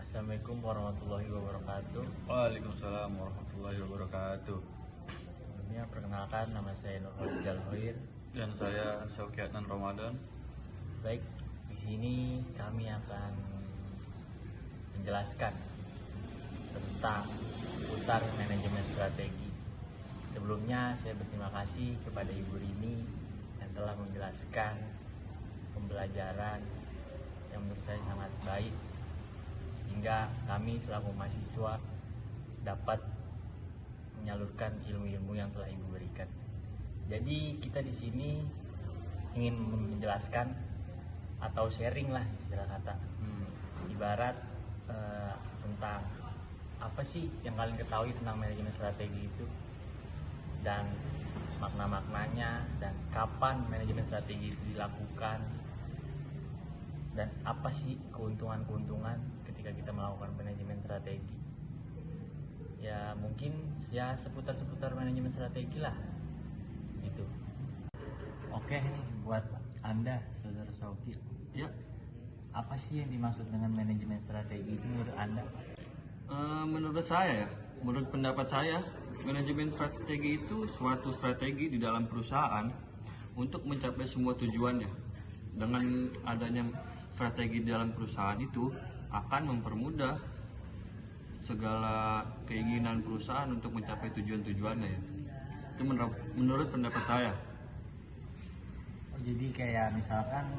Assalamualaikum warahmatullahi wabarakatuh. Waalaikumsalam warahmatullahi wabarakatuh. Sebelumnya perkenalkan, nama saya Nur Faizal Hoir. Dan saya Syaukiatnan Ramadan. Baik, di sini kami akan menjelaskan tentang seputar manajemen strategi. Sebelumnya saya berterima kasih kepada Ibu Rini yang telah menjelaskan pembelajaran yang menurut saya sangat baik, sehingga kami selaku mahasiswa dapat menyalurkan ilmu-ilmu yang telah Ibu berikan. Jadi kita di sini ingin menjelaskan atau sharing lah istilah kata, ibarat tentang apa sih yang kalian ketahui tentang manajemen strategi itu, dan makna-maknanya, dan kapan manajemen strategi itu dilakukan, dan apa sih keuntungan-keuntungan ketika kita melakukan manajemen strategi. Ya mungkin ya seputar-seputar manajemen strategi lah gitu. Oke, buat Anda saudara Sauki, Ya, apa sih yang dimaksud dengan manajemen strategi itu menurut Anda? menurut saya, menurut pendapat saya, manajemen strategi itu suatu strategi di dalam perusahaan untuk mencapai semua tujuannya. Dengan adanya strategi di dalam perusahaan itu akan mempermudah segala keinginan perusahaan untuk mencapai tujuan-tujuannya ya. Itu menurut pendapat saya. Oh, jadi kayak misalkan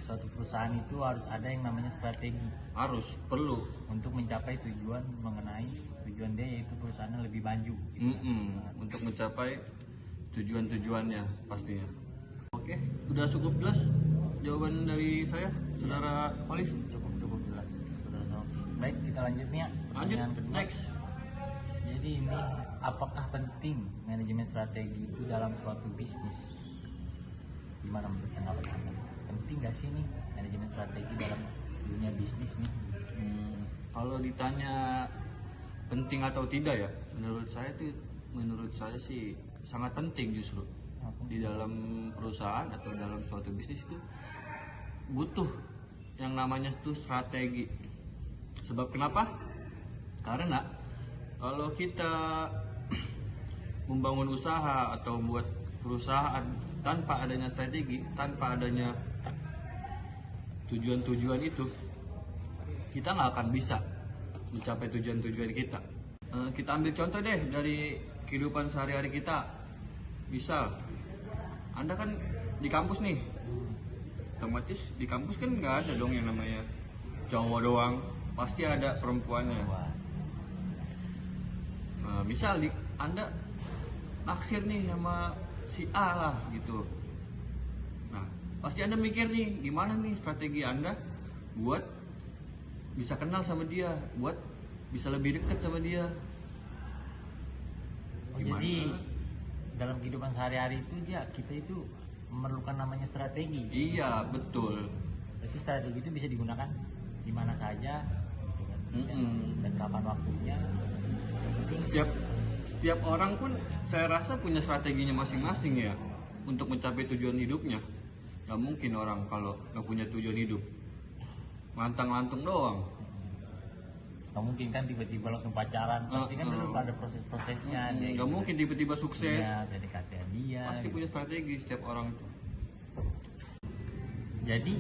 suatu perusahaan itu harus ada yang namanya strategi Perlu. untuk mencapai tujuan mengenai tujuan dia, yaitu perusahaannya lebih maju gitu. Untuk mencapai tujuan-tujuannya pastinya. Oke, udah cukup jelas jawaban dari saya, saudara Polis. Cukup jelas saudara Sauki. Baik, kita lanjut nih ya. Lanjut, Pertanyaan kedua. next. Jadi ini, apakah penting manajemen strategi itu dalam suatu bisnis? Gimana menurut pendapat Anda? Penting gak sih nih manajemen strategi dalam dunia bisnis nih? Kalau ditanya penting atau tidak ya, menurut saya sih sangat penting justru. Di dalam perusahaan atau dalam suatu bisnis itu butuh yang namanya itu strategi. Sebab kenapa? Karena kalau kita membangun usaha atau buat perusahaan tanpa adanya strategi, tanpa adanya tujuan-tujuan itu, kita nggak akan bisa mencapai tujuan-tujuan kita. Kita ambil contoh deh dari kehidupan sehari-hari kita. Misal, Anda kan di kampus nih, otomatis di kampus kan nggak ada dong yang namanya cowok doang, pasti ada perempuannya. Misal Anda naksir nih sama si A lah gitu. Nah, pasti Anda mikir nih, gimana nih strategi Anda buat bisa kenal sama dia, buat bisa lebih dekat sama dia. Jadi dalam kehidupan sehari-hari itu kita itu memerlukan namanya strategi. Iya, betul. Berarti strategi itu bisa digunakan di mana saja gitu kan. Dan kapan waktunya. Yang penting Setiap orang pun saya rasa punya strateginya masing-masing ya untuk mencapai tujuan hidupnya. Gak mungkin orang kalau gak punya tujuan hidup ngantang-ngantung doang. nggak mungkin kan tiba-tiba langsung pacaran, pasti kan dulu ada proses-prosesnya. Gak mungkin tiba-tiba sukses. Ya, PDKT dia Pasti gitu. punya strategi setiap orang itu. Jadi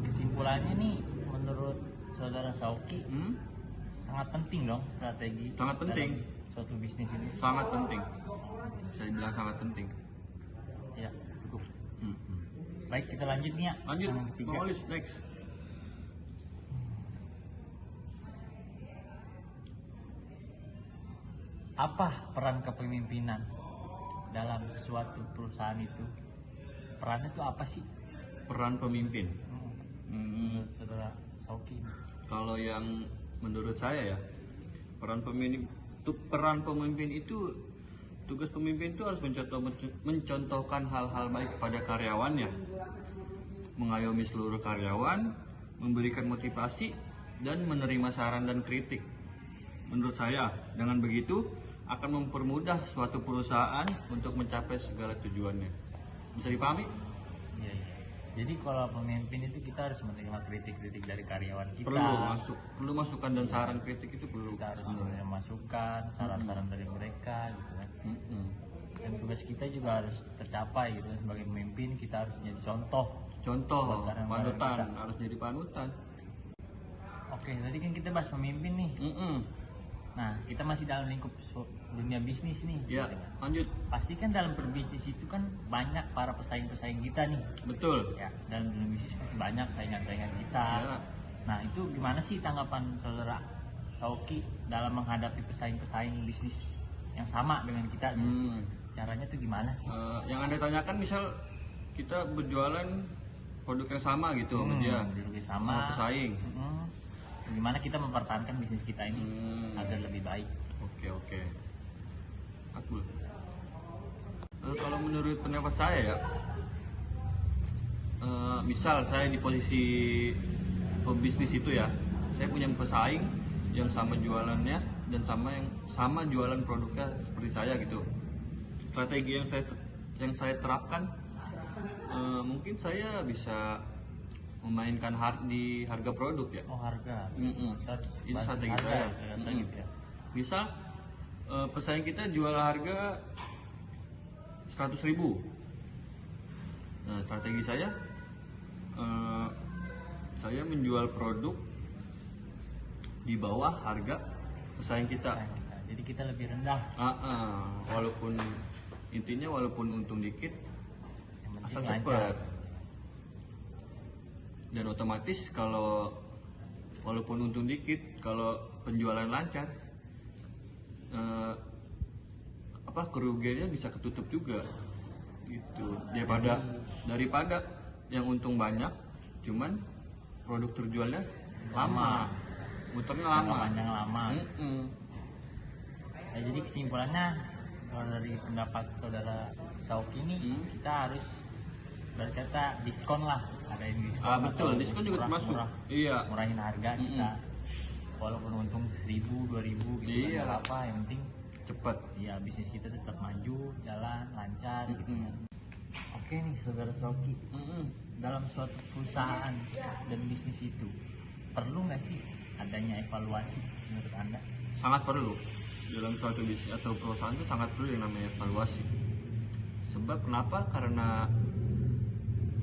kesimpulannya nih, menurut saudara Sauki, sangat penting dong strategi Sangat penting. dalam suatu bisnis ini. Sangat penting. Saya bilang sangat penting. Ya, cukup. Baik, kita lanjut nih ya. Lanjut, Yang ketiga. Polis, next. Apa peran kepemimpinan dalam suatu perusahaan itu? Perannya itu apa sih? Peran pemimpin. Menurut saudara Sauki. Kalau yang menurut saya ya, peran pemimpin itu, tugas pemimpin itu harus mencontohkan hal-hal baik kepada karyawannya, mengayomi seluruh karyawan, memberikan motivasi, dan menerima saran dan kritik. Menurut saya, dengan begitu akan mempermudah suatu perusahaan untuk mencapai segala tujuannya. Bisa dipahami? Iya. Jadi kalau pemimpin itu kita harus menerima kritik-kritik dari karyawan kita. Perlu masukan dan saran kritik itu perlu. Kita harus menerima masukan, saran-saran dari mereka gitu kan. Dan tugas kita juga harus tercapai gitu kan. Sebagai pemimpin kita harus jadi contoh buat karyawan-karyawan panutan, kita. harus jadi panutan. Oke, tadi kan kita bahas pemimpin nih. Nah, kita masih dalam lingkup dunia bisnis nih. Ya, gitu kan. lanjut. Pasti kan dalam berbisnis itu kan banyak para pesaing-pesaing kita nih. Betul. Ya, dalam dunia bisnis pasti banyak saingan-saingan kita. Ya. Nah, itu gimana sih tanggapan saudara Sauki dalam menghadapi pesaing-pesaing bisnis yang sama dengan kita? Caranya tuh gimana sih? Yang Anda tanyakan misal kita berjualan produk yang sama gitu sama dia, Produknya sama. pesaing. Gimana kita mempertahankan bisnis kita ini agar lebih baik? Oke. Akul. Kalau menurut pendapat saya ya, misal saya di posisi pebisnis itu ya, saya punya pesaing yang sama jualannya dan sama jualan produknya seperti saya gitu. Strategi yang saya terapkan, mungkin saya bisa memainkan di harga produk ya. Oh, harga. Itu strategi saya. Gitu ya. Misal pesaing kita jual harga 100.000. Nah, strategi saya menjual produk di bawah harga pesaing kita. Jadi kita lebih rendah. Walaupun untung dikit, Yang asal penting cepat. lancar. Dan otomatis kalau walaupun untung dikit, kalau penjualan lancar, kerugiannya bisa ketutup juga gitu. Daripada yang untung banyak cuman produk terjualnya lama, muternya Panjang lama. Nah, jadi kesimpulannya kalau dari pendapat saudara Sauki ini kita harus berkata diskon lah, ada yang diskon. Betul, diskon juga termasuk. Iya. Murahin harga kita. Walaupun untung 1.000, 2.000 gitu Iya. kan, apa yang penting Cepat. ya bisnis kita tetap maju, jalan lancar gitu kan. Oke nih saudara Sauki, dalam suatu perusahaan dan bisnis itu perlu nggak sih adanya evaluasi menurut Anda? Sangat perlu. Dalam suatu bisnis atau perusahaan itu sangat perlu yang namanya evaluasi. Sebab kenapa? Karena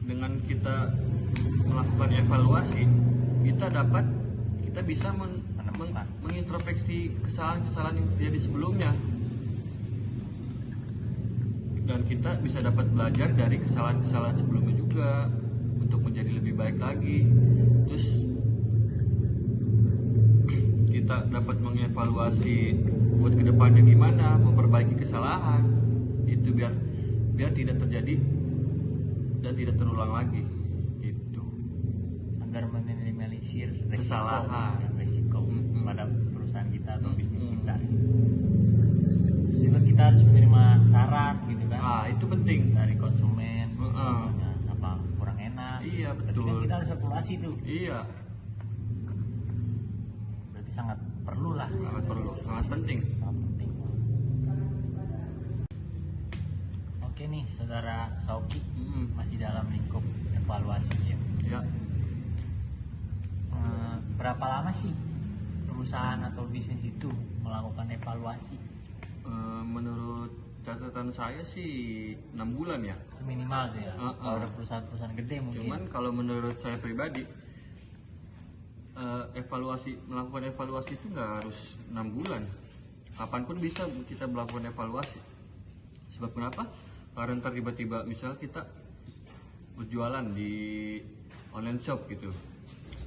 dengan kita melakukan evaluasi, kita bisa mengintrospeksi kesalahan-kesalahan yang terjadi sebelumnya, dan kita bisa dapat belajar dari kesalahan-kesalahan sebelumnya juga untuk menjadi lebih baik lagi. Terus kita dapat mengevaluasi buat kedepannya gimana, memperbaiki kesalahan itu biar tidak terjadi dan tidak terulang lagi gitu. Agar meminimalisir Kesalahan. resiko pada perusahaan kita atau bisnis kita. Terus juga kita harus menerima saran gitu kan. Itu penting. Dari konsumen, contohnya apa kurang enak. Iya, Berarti betul. kan kita harus evaluasi tuh. Iya, Berarti sangat perlu lah. sangat penting. Sangat penting. Oke nih saudara Sauki, masih dalam lingkup evaluasi ya. Ya. Berapa lama sih perusahaan atau bisnis itu melakukan evaluasi? Menurut catatan saya sih 6 bulan ya. Itu minimal tuh ya. Kalau ada perusahaan-perusahaan gede mungkin. Cuman kalau menurut saya pribadi, melakukan evaluasi itu nggak harus 6 bulan. Kapanpun bisa kita melakukan evaluasi. Sebab kenapa? Karena ntar tiba-tiba misal kita berjualan di online shop gitu,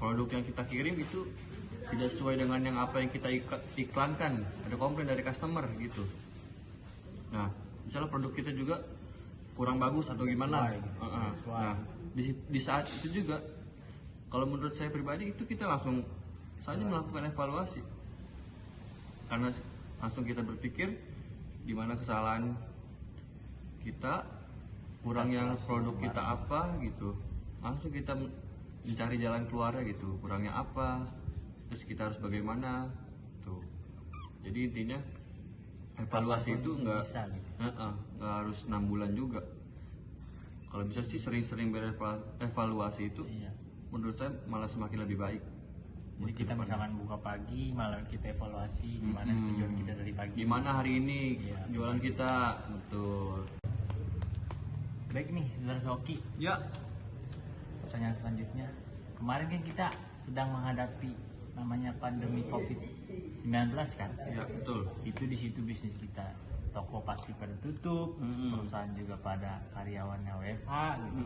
produk yang kita kirim itu tidak sesuai dengan yang apa yang kita iklankan, ada komplain dari customer gitu. Nah, misalnya produk kita juga kurang bagus atau gimana. Nah, di saat itu juga, kalau menurut saya pribadi itu kita langsung saja melakukan evaluasi, karena langsung kita berpikir di mana kesalahan kita, kurangnya produk kita apa gitu, langsung kita mencari jalan keluarnya gitu, kurangnya apa, terus kita harus bagaimana tuh. Jadi intinya evaluasi itu nggak harus 6 bulan juga. kalau bisa sih sering-sering berevaluasi itu Iya. menurut saya malah semakin lebih baik. Jadi kita misalkan buka pagi, malam kita evaluasi gimana tujuan kita dari pagi. Gimana hari ini Iya. jualan kita, betul. Baik nih, saudara Soki. Ya, Pertanyaan selanjutnya, kemarin kan kita sedang menghadapi namanya pandemi COVID-19 kan? ya betul. Itu di situ bisnis kita, toko pasti pada tutup, perusahaan juga pada karyawannya WFH gitu.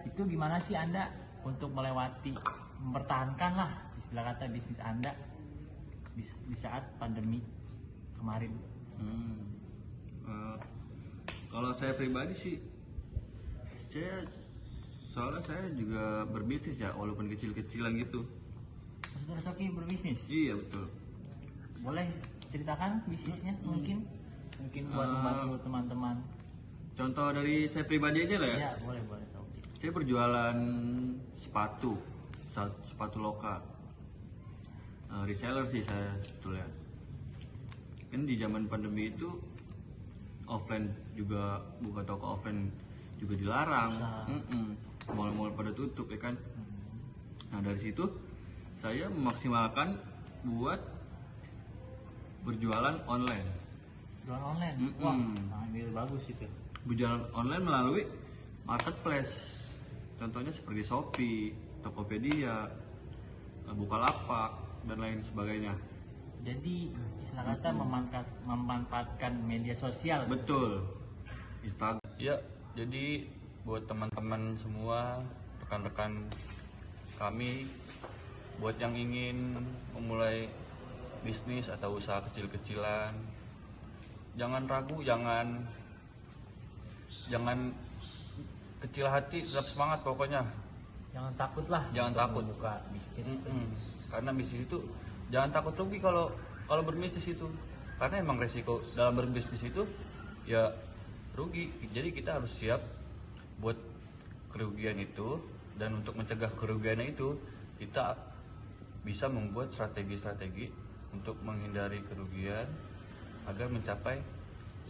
Itu gimana sih Anda untuk melewati, mempertahankan lah istilah kata bisnis Anda di saat pandemi kemarin? Kalau saya pribadi sih, soalnya saya juga berbisnis ya, walaupun kecil-kecilan gitu. Saudara Soki berbisnis? Iya betul. Boleh ceritakan bisnisnya mungkin buat membantu teman-teman. Contoh dari saya pribadi aja lah ya. Ya boleh Soki. Saya berjualan sepatu lokal. Reseller sih saya sebetulnya. Kan di zaman pandemi itu offline juga, buka toko offline juga dilarang. Mal-mal pada tutup ya kan. Nah dari situ saya memaksimalkan buat berjualan online. Jualan online? Wah, ini bagus itu. Berjualan online melalui marketplace. Contohnya seperti Shopee, Tokopedia, Bukalapak, dan lain sebagainya. Jadi istilah kata memanfaatkan media sosial. Betul. Instagram. Ya, jadi buat teman-teman semua, rekan-rekan kami, buat yang ingin memulai bisnis atau usaha kecil-kecilan, jangan ragu, jangan kecil hati, tetap semangat pokoknya. Jangan takut lah. Jangan untuk takut membuka bisnis. Karena bisnis itu jangan takut rugi kalau berbisnis itu. Karena emang resiko dalam berbisnis itu ya rugi. Jadi kita harus siap buat kerugian itu, dan untuk mencegah kerugiannya itu kita bisa membuat strategi-strategi untuk menghindari kerugian agar mencapai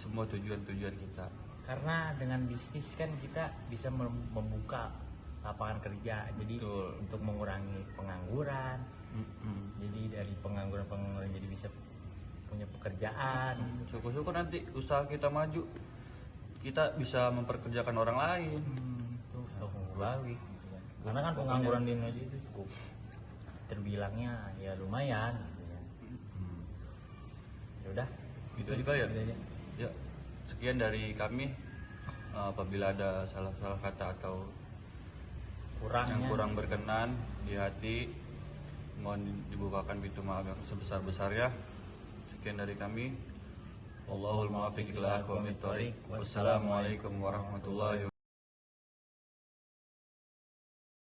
semua tujuan-tujuan kita. Karena dengan bisnis kan kita bisa membuka lapangan kerja, jadi Betul. untuk mengurangi pengangguran. Jadi dari pengangguran jadi bisa punya pekerjaan. Syukur-syukur nanti usaha kita maju, kita bisa memperkerjakan orang lain. Itu untuk mengurangi gitu kan. Karena kan pengangguran di Indonesia itu cukup terbilangnya ya lumayan gitu ya. Ya udah, Gitu aja kali ya. gitu aja. Ya, sekian dari kami. Apabila ada salah-salah kata atau yang kurang berkenan di hati, mohon dibukakan pintu maaf yang sebesar-besarnya. Sekian dari kami. Wallahul muwaffiq ila aqwamit thoriq. Wassalamualaikum warahmatullahi wabarakatuh.